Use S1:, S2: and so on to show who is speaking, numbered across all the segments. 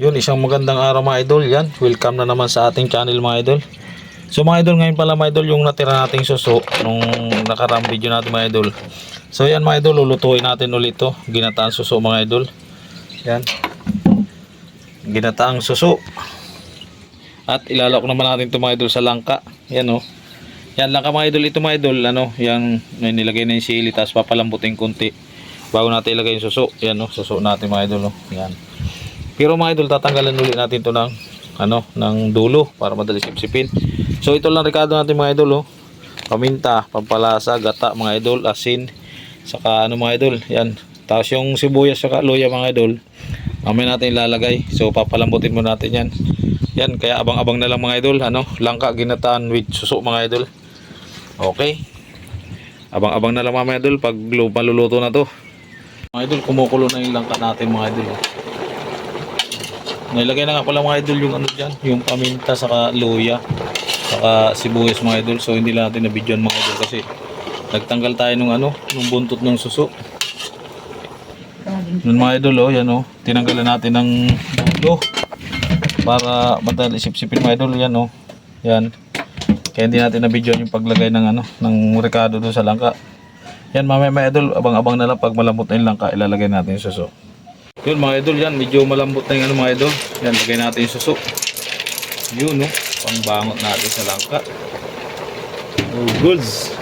S1: Yun, isang magandang araw mga idol. Yan, welcome na naman sa ating channel mga idol. So mga idol, ngayon pala mga idol yung natira nating suso nung nakarang video natin mga idol. So yan mga idol, lulutuin natin ulit to, ginataan suso mga idol. Yan, ginataang suso. At ilalak naman natin to mga idol sa langka. Yan oh. Yan langka mga idol, ito mga idol, ano, yan nilagay na yung sili, tapos papalambutin konti bago natin ilagay yung suso. Yan oh, suso natin mga idol oh. Yan. Pero mga idol, tatanggalan ulit natin to ng ng dulo para madali sipsipin. So ito lang rekado natin mga idol oh. Paminta, pampalasa, gata mga idol, asin, saka mga idol, yan. Tapos yung sibuyas saka luya mga idol, mamaya natin ilalagay. So papalambutin muna natin yan. Yan, kaya abang-abang na lang mga idol, langka ginataan with suso mga idol. Okay. Abang-abang na lang mga idol pag maluluto na to. Mga idol, kumukulo na yung langka natin mga idol oh. Nailagay na nga pala mga idol yung dyan, yung paminta saka luya saka sibuyas mga idol. So hindi lang natin na-videoan mga idol kasi nagtanggal tayo nung nung buntot ng suso. Nun mga idol oh, yan oh, tinanggalan natin ng dulo para madali sipsipin mga idol. Yan oh, yan. Kaya hindi natin na-videoan yung paglagay ng ng rekado doon sa langka. Yan mamaya mga idol, abang-abang na lang pag malambot na yung langka, ilalagay natin yung suso. Yun mga idol, yan medyo malambot na yung mga idol. Yan, lagay natin yung suso. Yun no, pangbangot natin sa langka. Oh goods.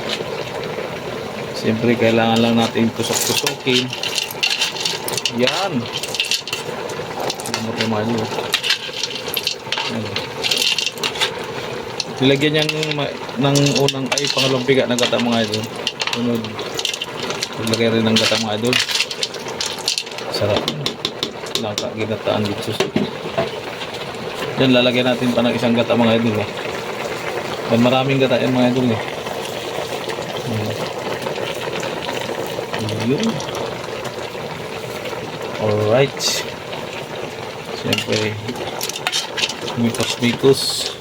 S1: Siyempre kailangan lang natin tusok-tusokin. Yan. Malambot na mga idol. Yan. Nilagyan yan ng unang pangalawang piga ng gata mga idol. Sunod, ilagay rin ng gata mga idol. Sarap. Langka ginataan with suso. Yan, lalagyan natin pa ng isang gata mga idol. Yan, maraming gata yan mga idol eh. Yun. Alright. Siyempre, mikos-mikos.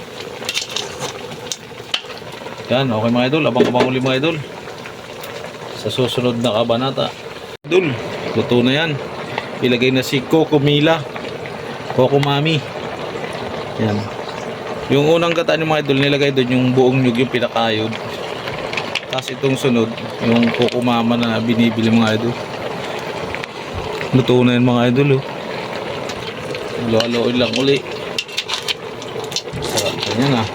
S1: Yan, okay mga idol. Abang-abang uli mga idol sa susunod na kabanata. Idol, luto na yan. Ilagay na si Coco Mila, Coco Mami. Yan. Yung unang gata ni mga idol, nilagay doon yung buong nyug, yung pinakayod. Tapos itong sunod, yung Coco Mama na binibili mga idol. Luto na yan mga idol oh. Halo-haloin lang uli. Sarap na yan ah.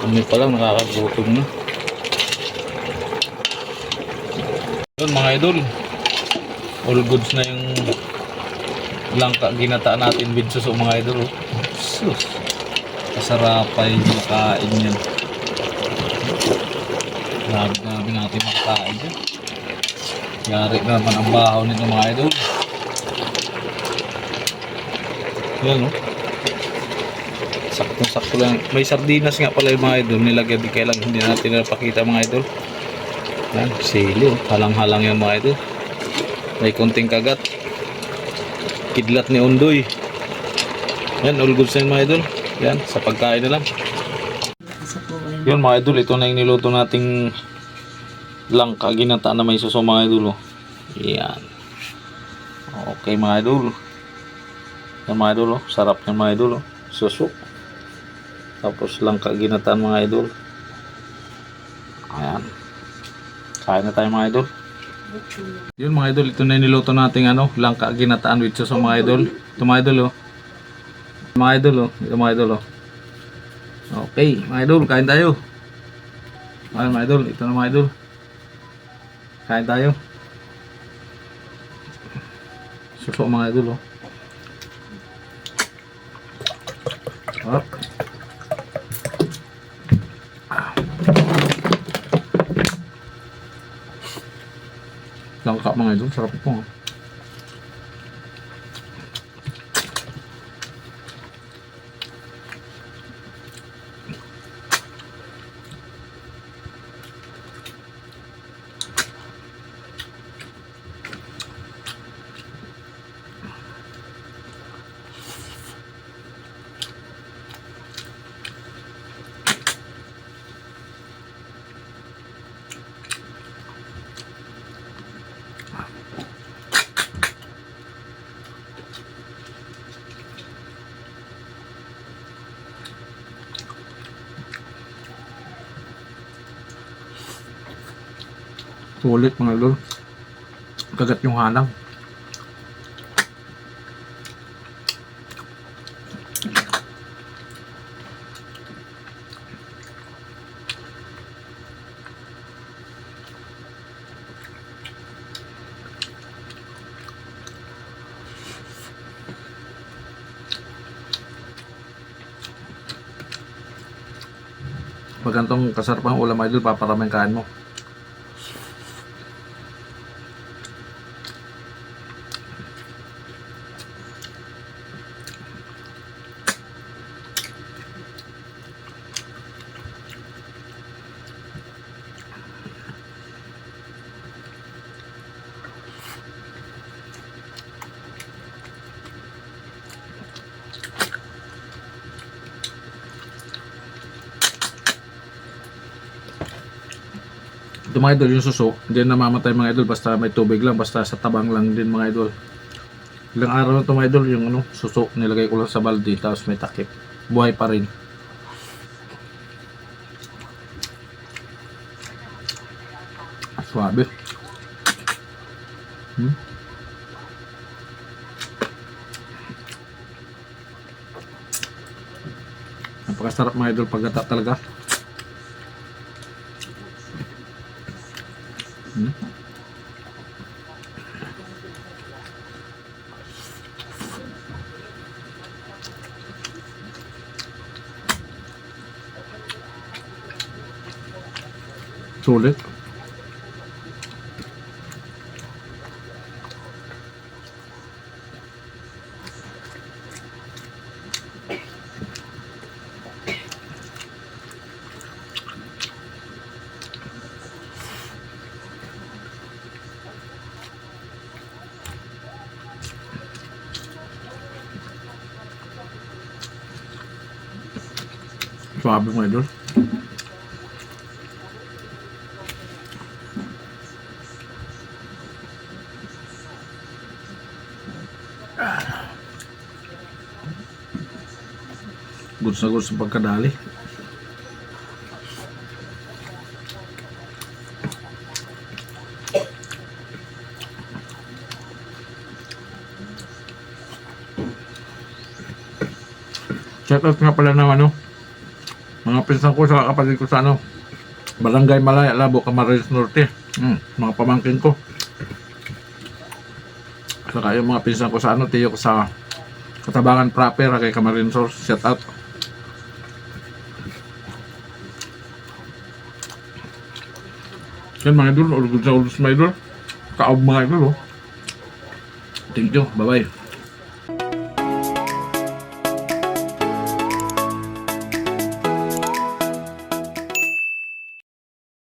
S1: Kami pa lang nakakagutom na. Yun mga idol, all goods na yung langka ginataan natin with suso mga idol oh. Sus, kasarapay yung kain yan. Grabe natin makakain yan. Yari na naman ang bahaw nito mga idol. Yan oh, sakto-sakto lang. May sardinas nga pala yung mga idol, nilagyan di kaya lang hindi natin napakita mga idol. Yan, sili oh, halang-halang yung mga idol. May konting kagat, kidlat ni Undoy. Yan, all goods na mga idol. Yan, sa pagkain na lang. Yun mga idol, ito na yung niluto nating langka ginataan na may suso mga idol oh. Yan. Okay mga idol. Yan mga idol oh, sarap yung mga idol oh. Suso. Tapos langka ginataan mga idol. Ayan. Kain na tayo mga idol. Yun mga idol, ito na yung niluto nating langka ginataan with suso mga idol. Ito mga idol oh. Mga idol oh, ito mga idol oh. Okay, mga idol, kain tayo. Ayan mga idol, ito na mga idol. Kain tayo. Suso mga idol oh. Hop. Langka mga idol, sarap ito oh. Sulit mga idol. Kagat yung hanang. Pag ganitong kasarapang ulam idol, paparaming kain mo. Ito mga idol, yung suso, hindi namamatay mga idol basta may tubig lang, basta sa tabang lang din mga idol. Ilang araw na ito mga idol, yung ano, suso, nilagay ko lang sa balde, tapos may takip. Buhay pa rin. Suabe. Napakasarap mga idol pagkata talaga. Sulit. Suabe mga idol. Goods na goods sa pagkadali. Shout out nga pala ng ano, mga pinsan ko sa kapatid ko sa ano, Barangay Malaya, Labo, Camarines Norte. Mga pamangkin ko. Saka yung mga pinsan ko sa ano, tiyo ko sa Katabangan proper, kay Camarines Norte. Shout out. Yan mga idol, all good sa ulos mga idol. Kaob mga idol. Thank you, bye bye.